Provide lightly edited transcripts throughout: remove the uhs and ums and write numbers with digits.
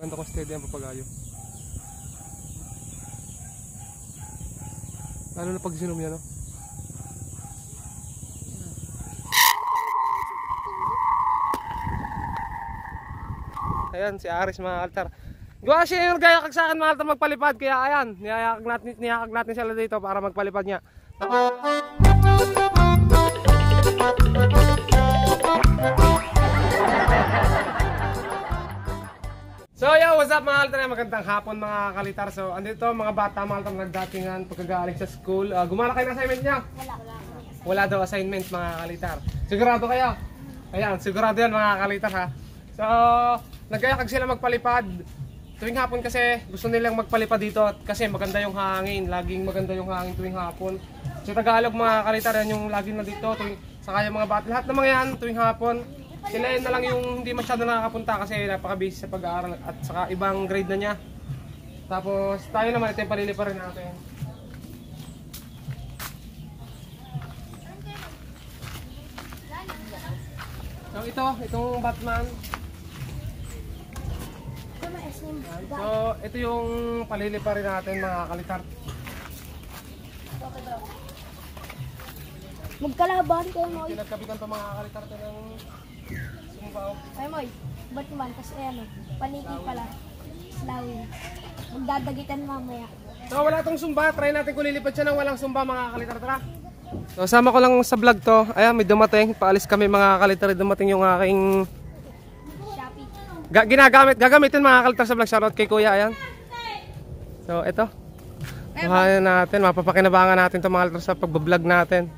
Ganda ko steady ang papagayo. Lalo na pag zoom niya, no? Ayan, si Aris mga kaltar. Gawa siya yung gaya kag sa akin mga kaltar magpalipad. Kaya ayan, niyakag natin sila dito para magpalipad niya. So yo, what's up mga kaltar? Magandang hapon mga kalitar. So andito mga bata mga kaltar nagdatingan pagkagaling sa school. Gumana kayo ng assignment niya? Wala daw assignment mga kalitar. Sigurado kayo? Ayan, sigurado yan mga kalitar ha. So, nagkayakag sila magpalipad. Tuwing hapon kasi gusto nilang magpalipad dito kasi maganda yung hangin. Laging maganda yung hangin tuwing hapon. Sa Tagalog mga kalitar yan yung laging nandito. Saka yung mga bata, lahat ng mga yan tuwing hapon. Sila yun na lang yung hindi masyado nakakapunta kasi napaka-busy sa pag-aaral at saka ibang grade na niya. Tapos tayo naman ito yung palilipa rin natin. So itong Batman. So, ito yung palilipa rin natin mga kalitar. Magkalaban kayo, Moy. Pinagkabitan to mga kalitar to ng sumbaw. Ay, Moy. Ba't naman? Kasi ano, paniki pala. Slawin. Magdadagitan mamaya. So, wala tong sumba. Try natin kung lilipad siya ng walang sumba mga kalitar. Tara. So, sama ko lang sa vlog to. Ayan, may dumating. Paalis kami mga kalitar. Dumating yung aking gagamitin mga kalitar sa vlog. Shoutout kay Kuya, ayan. So, ito. Kuhanin natin, mapapakinabangan natin ito mga kalitar sa pagbablog natin.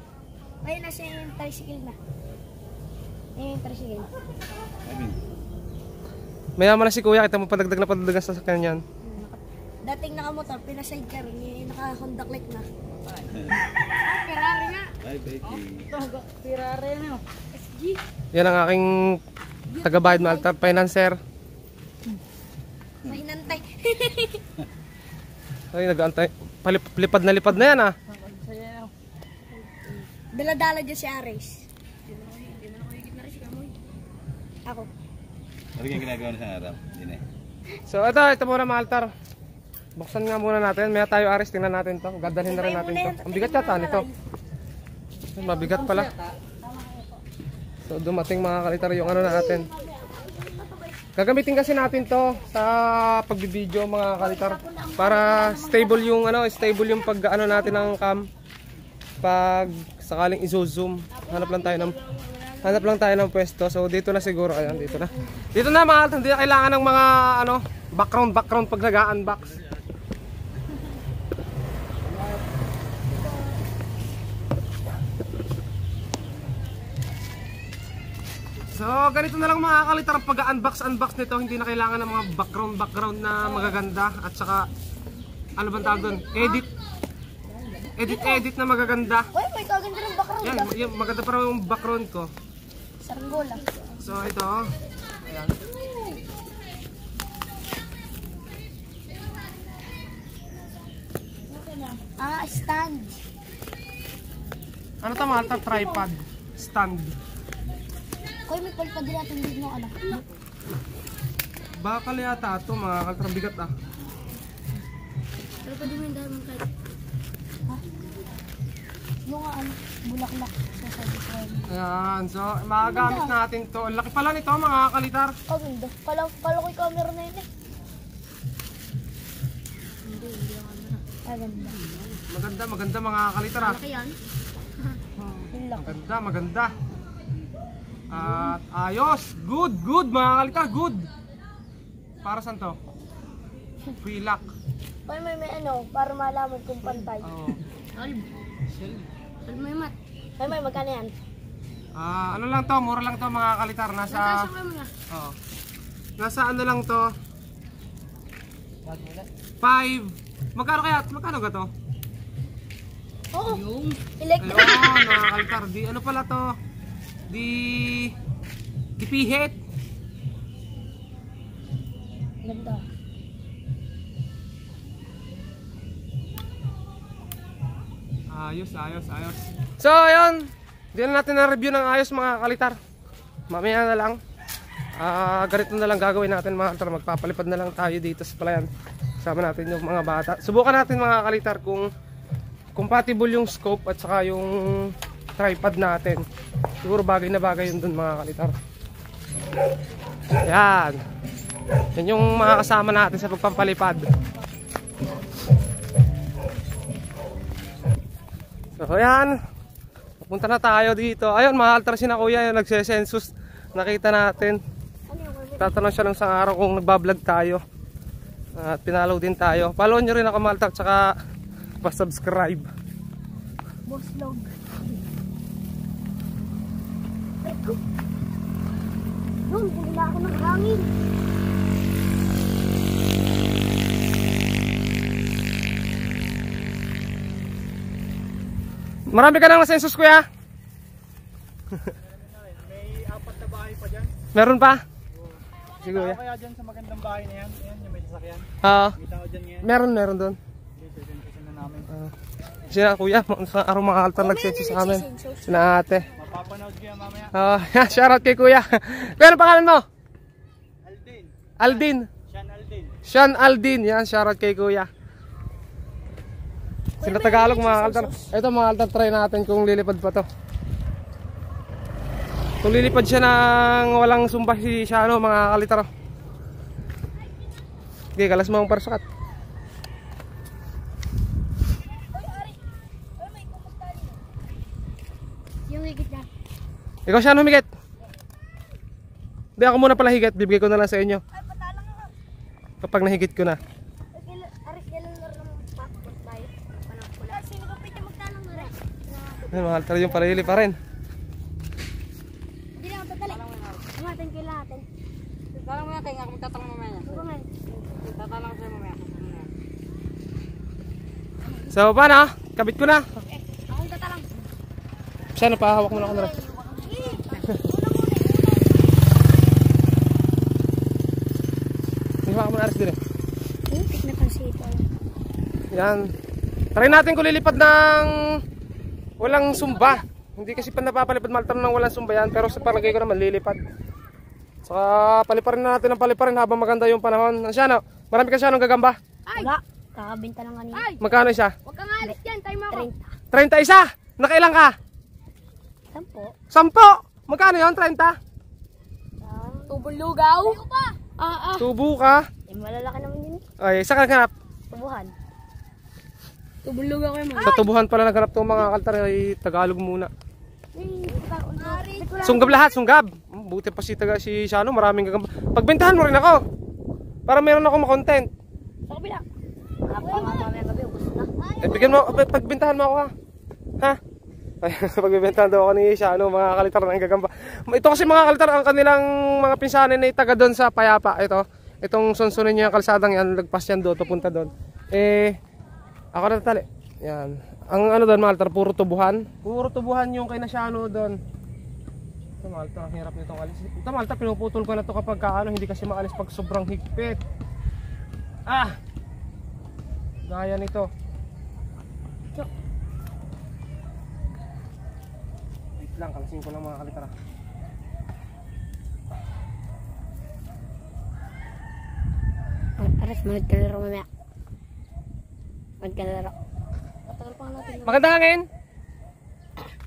Ayun, nasa yung tricycle na. Yung tricycle. Mayaman na si Kuya, kita mo padagdag na padagdag sa sakyan yan. Dating nakamotor, pinasidecar, naka-Honda Click na. Ferrari nga. Ay, Becky. Ferrari na. SG. Yan ang aking tagabayad na altar financer. Mahinantay. Ay, nag-aantay. Lipad na yan ah. Dala-dala dyan si Aris. Ako. Ano yung ginagawa na sa araw? Hindi na. So ito muna mga altar. Buksan nga muna natin. Maya tayo Aris, tingnan natin to. Gadalhin na rin natin to. Ang bigat yata nito. Mabigat pala. So dumating mga kalitar yung ano natin. Gagamitin kasi natin to sa pagbibideo mga kalitar para stable yung pag ano natin ng cam pag sakaling i-zoom. Hanap lang tayo ng pwesto. So dito na siguro, ayan, dito na. Dito na mga kalitar, hindi na kailangan ng mga background pag nag-unbox. So ganito na lang mga kalitar ang pag-unbox nito, hindi na kailangan ng mga background na magaganda at saka ano bang tawag doon? Edit na magaganda. Uy, may kaganda ng background. Yan, yung maganda pa yung background ko. Saranggola. So ito, ayan. Stand. Ano to mga kalitar? Tripod, stand. Koy, may palpad din natin din ng ano. Bakal yata ito mga kalitar, bigat ah. Pero pwede mo yung diamond kahit. Ha? Yung ano, bulaklak sa sabi ko. Ayan, so magagamit natin to. Laki pala nito mga kalitar. Oh, ganda. Kala ko yung camera na yun eh. Hindi yung camera. Ah, ganda. Maganda mga kalitar ah. Laki yan. Yung laki. Maganda. At ayos, good mga kalitar, good. Para saan to? Free lock. Uy, may ano, para malaman kung pantay. Oh. May mat. May magkano yan? Ano lang to, mura lang to mga kalitar. Nasa ano lang to? 5. Magkano ga to? Oo. Electric. Ayun mga kalitar, di ano pala to? Di pihit. Ganda. Ayos. So ayun, hindi na natin na-review ng ayos mga kalitar. Mamaya na lang. Ganito na lang gagawin natin mga kalitar. Magpapalipad na lang tayo dito sa palayan. Sama natin yung mga bata. Subukan natin mga kalitar kung compatible yung scope at saka yung tripod natin. Siguro bagay na bagay yun dun mga kalitar. Yan. Yan yung mga kasama natin sa pagpapalipad. So yan. Punta na tayo dito. Ayun, mahal si na kuya yung nagse-census. Nakita natin. Tatanong siya ng isang araw kung nagbablog tayo. At pinalaw din tayo. Follow nyo rin ako mahal tar. Tsaka pa-subscribe. Boss log. Doon, bumila ako ng hangin. Marami ka nang na-census kuya? May 4 na bahay pa dyan. Meron pa? Sige kuya. Kaya dyan sa magandang bahay na yan. Ayan, yung may sasakyan. Kita ko dyan ngayon. Meron doon. Susunod na namin. Sina kuya, sa araw mga altar nagsensus sa amin. Sina ate. Mapapanood ko yan mamaya. Shoutout kay kuya. Kuya, ano pangalan mo? Aldin. Aldin. Sean Aldin. Sean Aldin. Yan, shoutout kay kuya. Sila Tagalog mga altar. Ito mga altar, try natin kung lilipad pa to. Kung lilipad siya ng walang sumba si Shano mga kalitar. Okay, kalas mo ang parsukat. Yung higit na. Ikaw Shano humigit. Hindi ako muna pala higit, bibigay ko na lang sa inyo. Ay, patalang nga. Kapag nahigit ko na. Aris, kailan laro ng passport tayo? Panang pula. Sino ka pwede magtalang na rin? Ay, mga altar yung palili pa rin. Hindi na ako tatali. Umatin kailan natin. Tatanong mo yan, kaya nga ako magtatanong mamaya. Ano nga? Tatanong ko sa'yo mamaya. So, paano? Kabit ko na. Akong tatalang. Shano, pahawak mo na ako na rin. Hawak mo na Aris din eh. Tik na pansi ito. Yan. Try natin kung lilipad ng walang sumba. Hindi kasi pa napapalipad maltar ng walang sumba yan. Pero sa palagay ko naman lilipad. Saka paliparin na natin ang paliparin habang maganda yung panahon. Shano, marami ka Shano gagamba? Wala. Kakabinta lang kanina. Magkano siya? Huwag kang alis dyan. Time ako. 31! Nakailang ka? 10. 10! Magkano yun? 30? Tubong lugaw. Tubo ka? Eh, malalaki naman yun. Ay, isa ka naghanap? Tubuhan. Tubong lugaw kayo mga. Sa tubuhan pala naghanap itong mga kaltar ay Tagalog muna. Sunggab lahat, sunggab. Buti pa si Shano, maraming gagamba. Pagbentahan mo rin ako. Para meron ako makontent. Sa kabila. Ako nga mamaya gabi. Ubus na. Eh, bigyan mo, pagbentahan mo ako ha. Ha? Ay, pagbibentahan daw ako ni Shano, mga kalitar ng gagamba. Ito kasi mga kalitar, ang kanilang mga pinsanin na itaga doon sa Payapa. Itong sunsunin niyo yung kalsadang yan, lagpas yan doon, papunta doon. Eh, ako na tatali. Yan. Ang ano doon mga kalitar, puro tubuhan. Puro tubuhan yung kay na Shano doon. Ito mga kalitar, ang hirap nitong alis. Ito mga kalitar, pinuputol ko na ito kapag kaano, hindi kasi maalis pag sobrang higpit. Gaya nito. Wait lang, kalasin ko lang mga kalitara. Aras, magkalaro mamaya. Magkalaro. Patagal pa natin. Maganda hangin.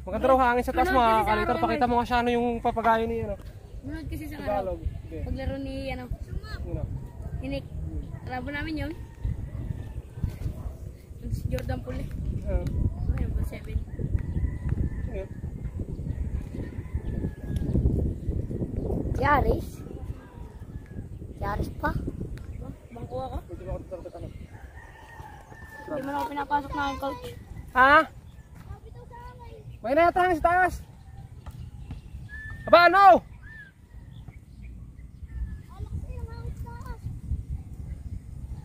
Maganda raw hangin sa taas mga kalitar. Pakita mo nga siya ano yung papagayo ni ano. Munod kasi sa araw. Tagalog. Okay. Paglaro ni ano. Una. Nick. Labo namin yun. Si Jordan Puli. Ayun ba 7. Yaris? Yaris pa? Bangko ako? Hindi mo na ako pinapasok na yung coach. Ha? May nayatang sa taas. Aba ano?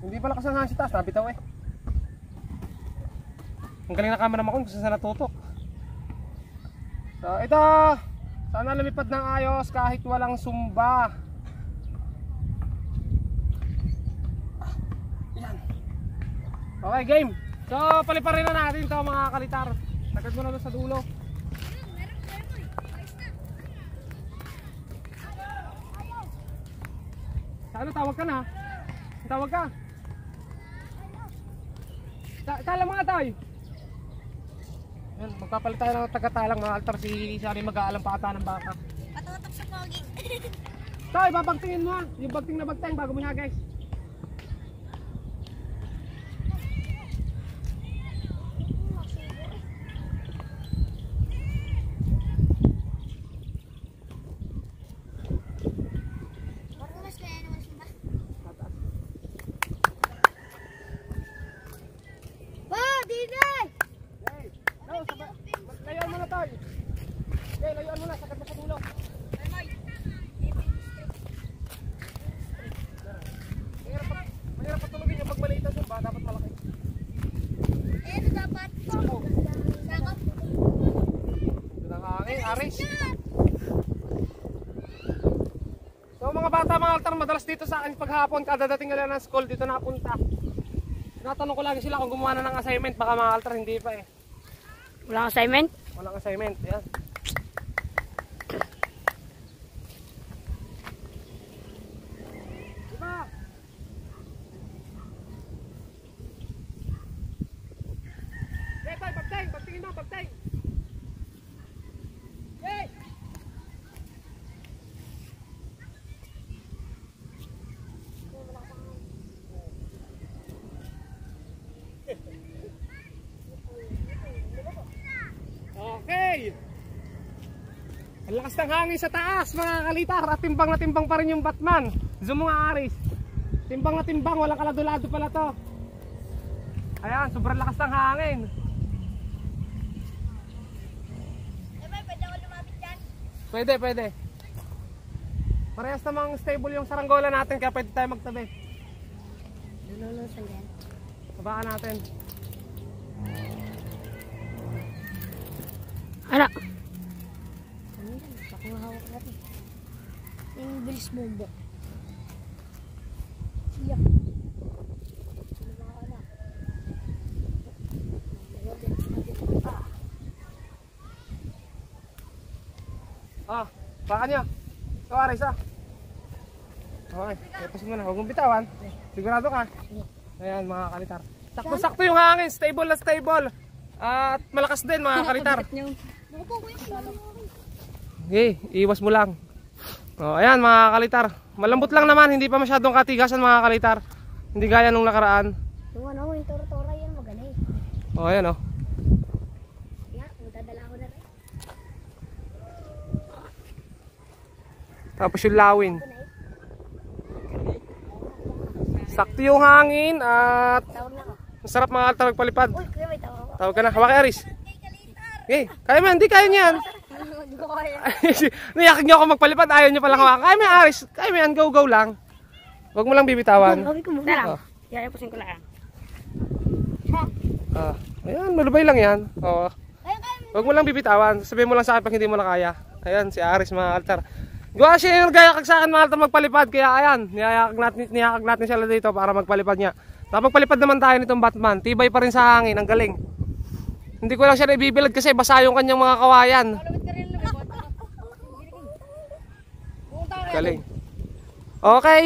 Hindi pala kasanghan si taas, nabitaw eh. Ang galing na camera mo kung saan natutok. So ito, sana lumipad ng ayos kahit walang sumba. Yan. Okay, game. So paliparin na natin to mga kalitar. Tagad mo na doon sa dulo. Ano, tawag ka na? Tawag ka. Kala mga tayo. Yan, magpapalit tayo ng taga-talang mga altar. Si Sari mag-aalam pa ata ng baka. Patutok sa pogi. Tayo, babagtingin mo ha. Yung bagting na bagting bago mo niya guys. Bakit mas kaya naman siya ba? Pa, Dinay! Hey, layuan mo na tayo. Okay, layuan mo na. Sagad mo sa dulo. Mahirap patulogin yung pag maliit na sumba. Dapat malaki. Eh, ano dapat? Sakop. Sakop? Ito na hangin, Aris. So mga bata, mga altar, madalas dito sa akin paghapon, kada dating nila ng school, dito napunta. Tinatanong ko lagi sila kung gumawa na ng assignment, baka mga altar hindi pa eh. Walang assignment? Walang assignment, yan. Diba? Hey, tayo, bagtay, bagtingin mo, bagtay. Hey! Okay. Ang lakas ng hangin sa taas mga kalitar. At timbang na timbang pa rin yung Batman. Zoom mga Aris. Timbang na timbang. Walang kalado-lado pala to. Ayan, sobrang lakas ng hangin. Pwede ako lumapit dyan? Pwede, pwede. Parehas namang stable yung saranggola natin. Kaya pwede tayo magtabi. Lulusan dyan. Sabaan natin. Ano? Ano yan? Baka mahawak natin. Yung bilis mo ba? Siya. Ah, baka nyo. Ito Aris ah. Okay, tapos mo na. Huwag mong bitawan. Sigurado ka? Ayan mga kalitar. Sakto-sakto yung hangin. Stable na stable. At malakas din mga kalitar. Okay, iwas mo lang. Oh, ayan mga kalitar. Malambot lang naman. Hindi pa masyadong katigasan mga kalitar. Hindi gaya nung nakaraan. Yung ano, yung toro-tora yan magaling. Oh, ayan oh. Yan, magdadala ko na rin. Tapos yung lawin. Sakto yung hangin at Tawag na ako. masarap mga kalitar magpalipad. Uy, kuya may tawag ako. Tawag ka na. Hawak Aris. Okay, kaya mo. Hindi kaya niyan. Hindi ko kaya. Nayakin niyo ako magpalipad. Ayaw niyo palang hawakan. Kaya mo yan, Aris. Kaya mo yan. Go, go lang. Huwag mo lang bibitawan. Sabi ko muna. Oh. Yan, pusin ko lang. Ah, ayan, malubay lang yan. Oo. Kaya kaya. Huwag mo lang bibitawan. Sabihin mo lang sa akin pag hindi mo na kaya. Ayan, si Aris mga altar. Gawa siya yung gaya kag sa akin mga altar magpalipad. Kaya ayan, niyakag natin siya dito para magpalipad niya. Tapos magpalipad naman tayo nitong Batman. Tibay pa rin sa hangin, ang galing. Hindi ko lang siya naibibilad kasi basa yung kanyang mga kawayan. Galing. Okay.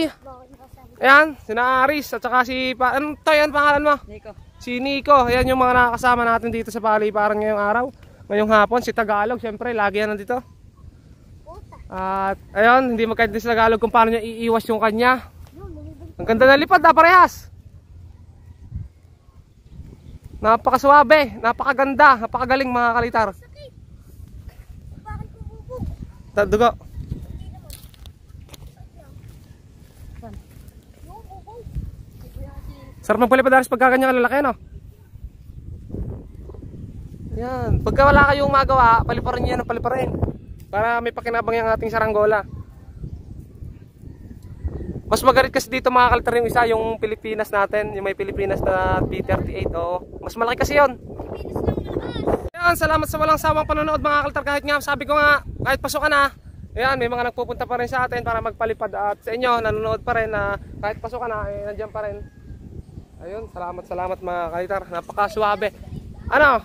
Ayan, sina Aris at saka si ano to yan pangalan mo? Nico. Si Nico. Ayan yung mga nakakasama natin dito sa paliparan ngayong araw. Ngayong hapon, si Tagalog, syempre lagi yan nandito. At ayun, hindi magkaintindihan sa Tagalog kung paano niya iiwas yung kanya. Ang ganda na lipad, parehas. Napakaswabe, napakaganda, napakagaling mga kalitar. Dugo. Sarap magpalipad Aris pagka ganyan kalalaki, no? Yan, pagka wala kayong magawa, paliparin niyo yan ng paliparin. Para may pakinabang yung ating saranggola. Mas magalit kasi dito mga kalitar yung isa, yung Pilipinas natin, yung may Pilipinas na P38. Oo. Mas malaki kasi yun. Ayan, salamat sa walang sawang panonood mga kalitar. Kahit nga, sabi ko nga, kahit pasukan na, ayan, may mga nagpupunta pa rin sa atin para magpalipad. At sa inyo, nanonood pa rin na kahit pasukan na, eh, nandiyan pa rin. Ayun, salamat mga kalitar. Napakaswabe. Ano?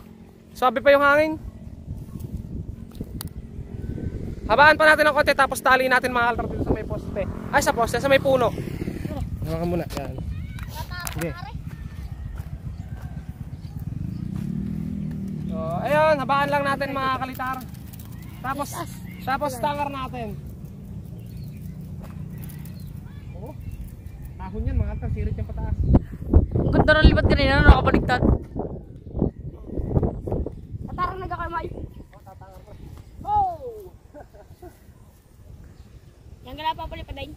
Swabe pa yung hangin? Habaan pa natin ng konti tapos tali natin mga kalitar dito sa may poste. Ay, sa poste, sa may puno. Hawa ka muna. Yan. Sige. So, ayun, habaan lang natin mga kalitar. Tapos tangar natin. Oh. Tahon yan mga kalitar, sirit yung pataas. Ang ganda ng lipat kanina, nakabaligtad. Tatarang nagkakamay. Oh! Yang gala pa pala padain.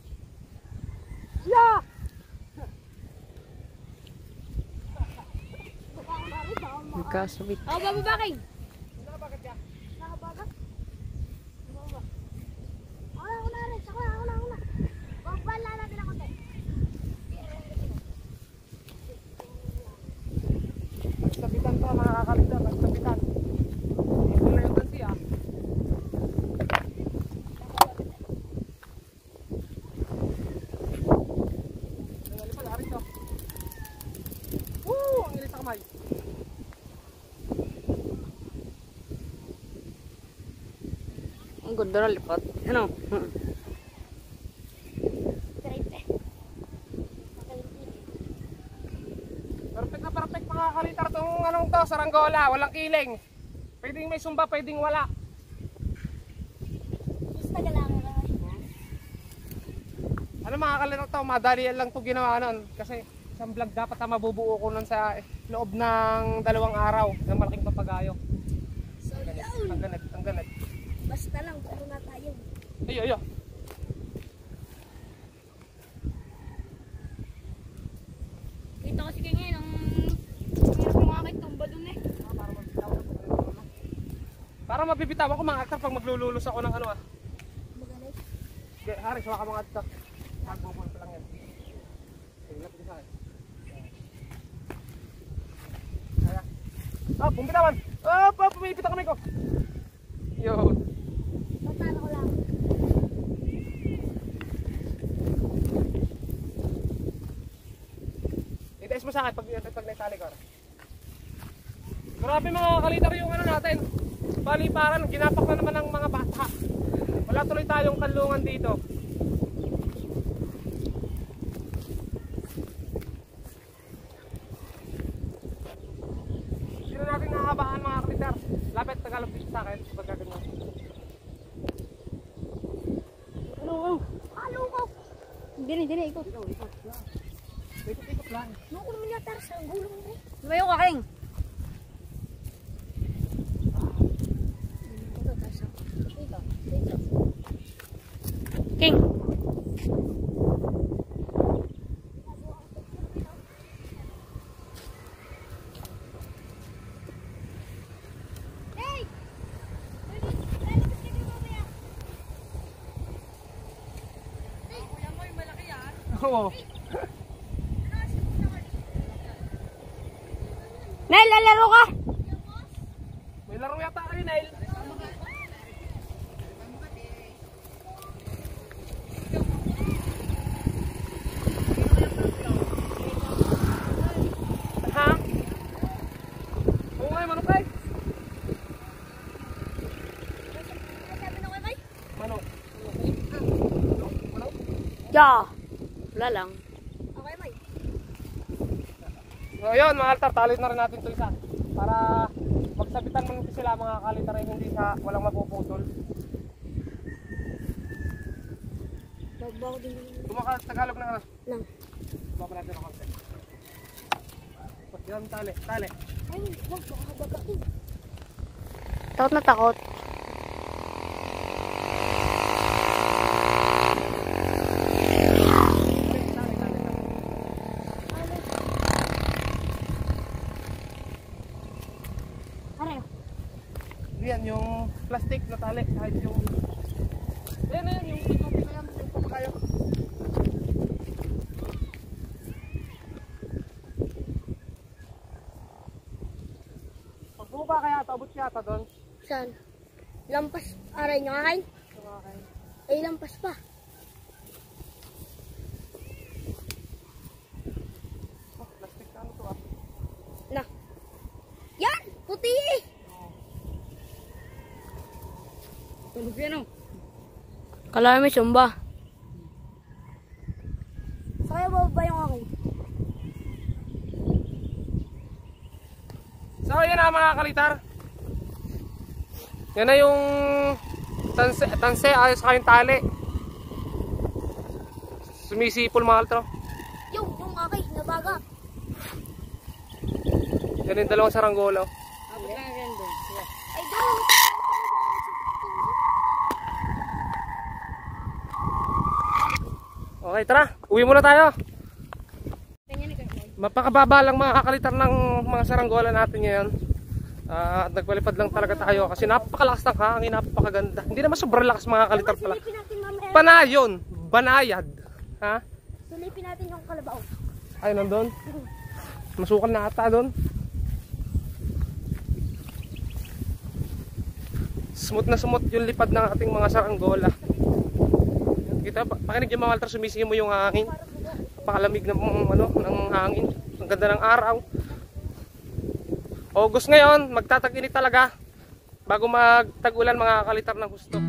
Yeah! Nagkasabit. Ako ba babaking? Bakit yan? Nakabagat? Ako na rin. Ako na. Pagpala natin ako tayo. Nagsabitan to mga kakalitar, nagsabitan. Ito na yung tansi ah. Nangali pala rin to. Woo! Ang ilis sa kamay. Ang ganda ng lipat. Ano? Perfect mga kakalitar tong anong to, saranggola, walang kiling. Pwedeng may sumba, pwedeng wala. Basta galang. Ano mga kakalitar to, madali lang to ginawa nun. Kasi isang vlog dapat na mabubuo ko nun sa loob ng 2 araw ng malaking papagayo. So, Ang ganit. basta lang, ano na tayo. Ayo. Kita ko si King eh, nung hirap kumakit, tumba dun eh. Para mabibitawan ko mga aktar pag maglululus ako ng ano ah. Magaling. Okay, Haris, wala ka mga aktar. Magbubol pa lang yan. Sige, lapit sa akin. Kaya. Ah, bumbitawan! Pumipit ang kamay ko! Yun. Patalo ko lang. Itaas mo sa akin pag naitali ko. Grabe mga kalitar yung ano natin. Paliparan, ginapak na naman ng mga bata. Wala tuloy tayong kanlungan dito. Hindi na natin nahabaan mga kalitar. Lapit Tagalog dito sa akin. Pagkaganyan. Ano? Halo ko. Dini, ikot. Ikot lang. Nuko naman yata sa gulong mo. Lumayo ka, King. King. Hey! Lalabas ka din mamaya. Oo. Nail, lalaro ka. May laro yata kayo, Nail. Ha? Oo nga, manok ay. Sabi na ko kay? Manok. Yeah. Wala lang. Okay, May. So yun, mga altar, talit na rin natin ito isa. Para magsabitan man sila mga kalitar ay hindi sa walang mapuputol. Bagbago din. Tagalog na ano? Lang. Baka natin ang konti. Yan, tali. Ay, wag baka bagain. Takot na takot. Are. Yan, yung plastic na tali. Kahit yung... Yan, yung ikopi na yan. Yung papakayo. Pagbuka kaya, tabot siya ata doon. Saan? Lampas. Aray nyo kakain? Ay, lampas pa. Oh, plastic na ano to ah. Na. Yan! Puti eh! Tulog yan oh. Kala may sumba. Kaya ba So yan na mga kalitar. Yan na yung tanse ayos ka yung tali. Sumisipol mga kalitaro. Yung akin, nabaga. Yan yung dalawang saranggola. Ay, doon. Okay, tara. Uwi muna tayo. Mapakababa lang mga kakalitar ng mga saranggola natin ngayon. At nagpalipad lang talaga tayo kasi napakalakas ng hangin, napakaganda. Hindi naman sobrang lakas mga kakalitar pala. Silipin natin mamaya. Panayon, banayad. Ha? Silipin natin yung kalabaw. Ay, nandun. Masukal na ata doon. Smooth na smooth yung lipad ng ating mga saranggola. Kita, pakinig yung mga kaltar, sumisingin mo yung hangin. Pakalamig ng, ng hangin. Ang ganda ng araw. August ngayon, magtatag-init talaga. Bago magtag-ulan mga kalitar ng gusto.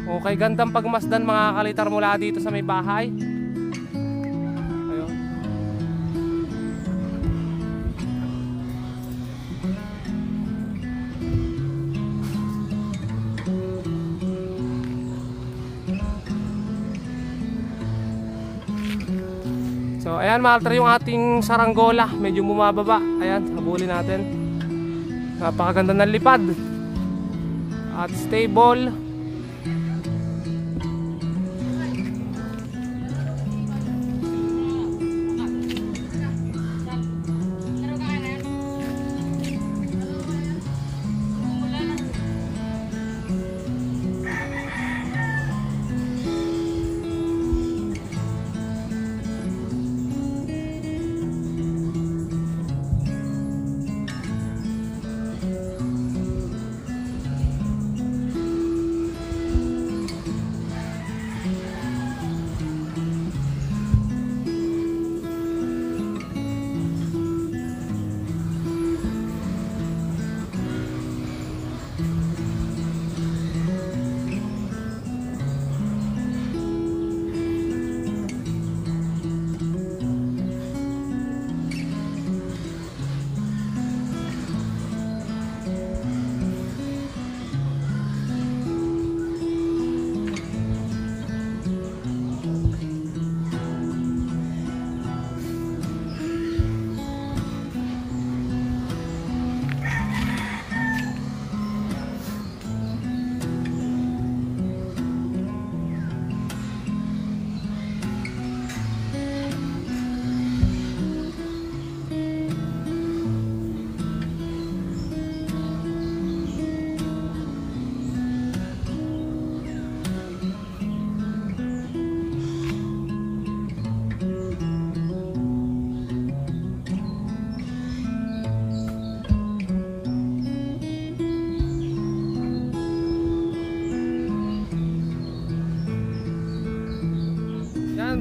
Okay, gandang pagmasdan mga kalitar mula dito sa may bahay. Ayun. So ayan mga kalitar yung ating saranggola. Medyo bumababa. Ayan, habulin natin. Napakaganda ng lipad. At stable.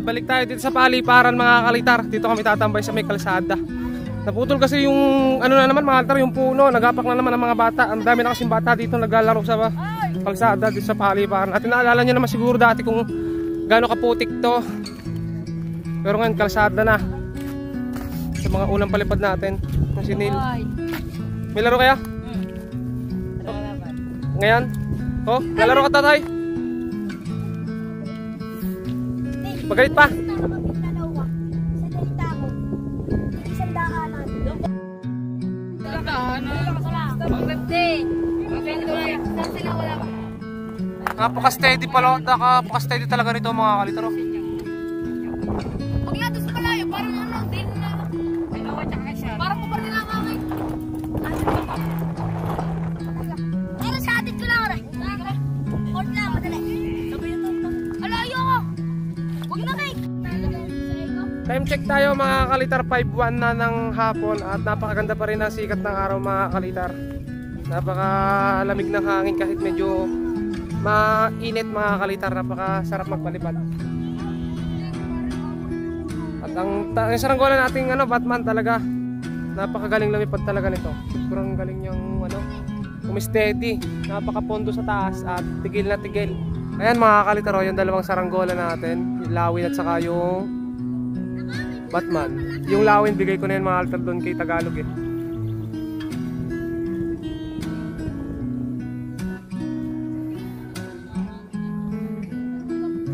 Balik tayo dito sa paliparan mga kalitar. Dito kami tatambay sa may kalsada. Naputol kasi yung na naman mga kalitar, yung puno. Nagapak na naman ang mga bata. Ang dami na kasing bata dito naglalaro sa kalsada dito sa paliparan. At naalala nyo naman siguro dati kung gaano kaputik to. Pero ngayon kalsada na. Sa mga unang palipad natin ng sinil. May laro kaya? Ngayon? Oh, lalaro ka tatay? Magalit pa? Napaka-steady pala, napaka-steady talaga nito mga kalitaro. Huwag nga doon sa palayo, parang hindi ko na. Parang ko pa rin nakakay. Pero sa atin ko lang rin. Hold lang, madali. Alayo ko. Huwag na kayo. Time check tayo mga kalitar, 5:01 na ng hapon at napakaganda pa rin ang sikat ng araw mga kalitar. Napakalamig ng hangin kahit medyo mainit mga kalitar, napakasarap magpalipad. At ang saranggola nating Batman talaga, napakagaling lumipad talaga nito. Sobrang galing niyang steady, napakapondo sa taas at tigil na tigil. Ayan mga kalitaro, yung dalawang saranggola natin, yung lawin at saka yung Batman. Yung lawin bigay ko na yun mga kalitar doon kay Tagalog eh.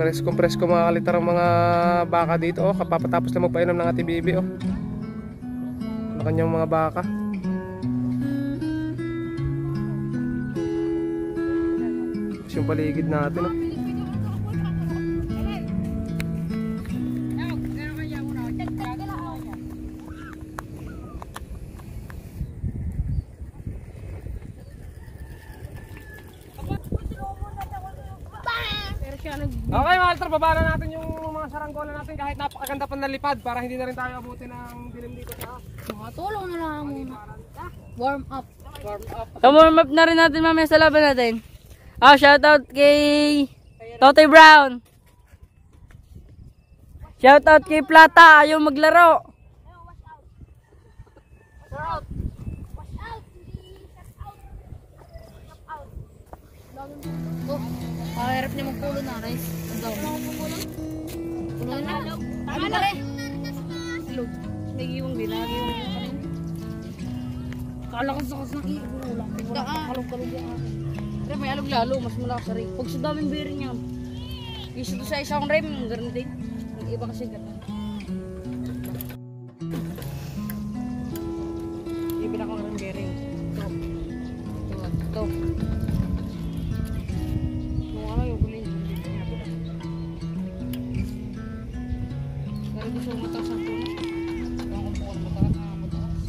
Presko mga kalitar ang mga baka dito. Oh, kapapatapos na magpainom ng Ate Bibi. Oh. Ang kanyang mga baka. Tapos yung paligid natin. Oh. Okay mga altar, baba na natin yung mga saranggola natin kahit napakaganda pa ng lipad para hindi na rin tayo abutin ng dilim dito sa Makatulong na lang muna. Warm up. Warm up na rin natin mamaya sa laban natin. Shoutout kay Totoy Brown. Shoutout kay Plata, ayaw maglaro. Hirap niya magpulo na, Rice. Ang daw. Pulo na. Tama na rin. Ilog. Nagiiwang binagiwang yung kanina. Kalakas-lakas ng iulak. Kalog-kalog yung akin. Pero may alog lalo, mas malakas sa rin. Pag sa daming bearing yan, isa to sa isang rem, ganun din. Ang iba kasi ganun. Ibila ko ng bearing. Ito. Gusto mo mataas ang puno? Kung po mataas na mataas.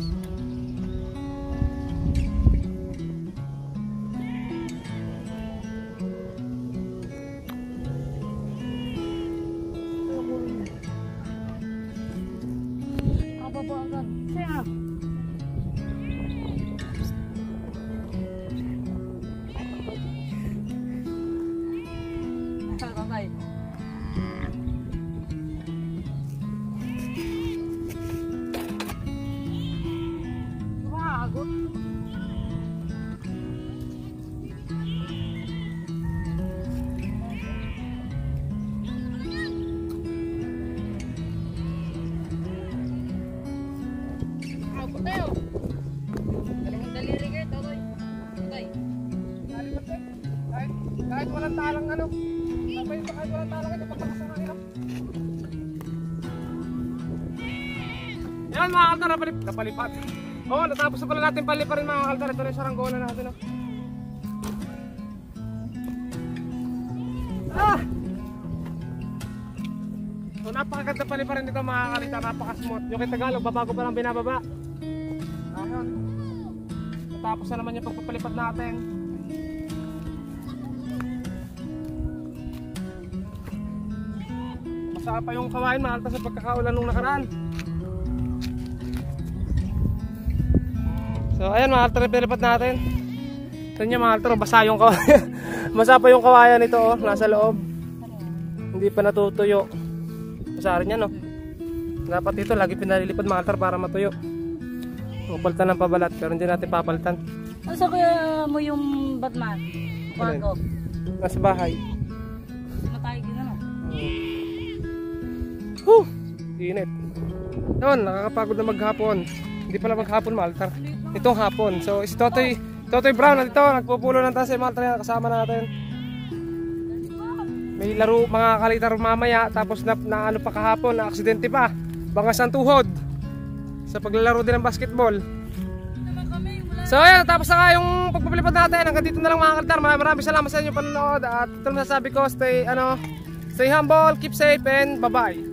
Kababa agad. Siya. Kakay. Kahit walang talang ano. Kahit walang talang ito pagkakas ang hirap. Yan mga kaltar, napalipat. Oo, natapos na pala natin paliparin mga kaltar. Ito na yung saranggola natin. So napakaganda paliparin dito mga kaltar. Napakasmooth. Yung kay Tagalog, babago pa lang binababa. Ayun. Natapos na naman yung pagpapalipat natin. Masa pa yung kawain mga kaltar sa pagkakaulan nung nakaraan. So ayan mga kaltar, pinalipat natin. Ito niya mga kaltar, basa yung kawayan. Basa pa yung kawayan nito oh, nasa loob. Hindi pa natutuyo. Basa rin yan oh. Dapat dito lagi pinalilipad mga kaltar para matuyo. Papalitan ng pabalat pero hindi natin papalitan. Ano sa kaya mo yung Batman? Bago. Nasa bahay. Matay din ano? Init. Yun, nakakapagod na maghapon. Hindi pala maghapon mga kaltar. Itong hapon. So si Totoy Brown nandito, nagpupulo ng taas mga kaltar, kasama natin. May laro mga kalitar mamaya tapos na ano pa kahapon, na aksidente pa. Bangas ang tuhod sa paglalaro din ng basketball. So ayan, tapos na nga yung pagpapalipad natin. Hanggang dito na lang mga kaltar. Maraming salamat sa inyo panonood. At ito na sabi ko, stay humble, keep safe, and bye bye.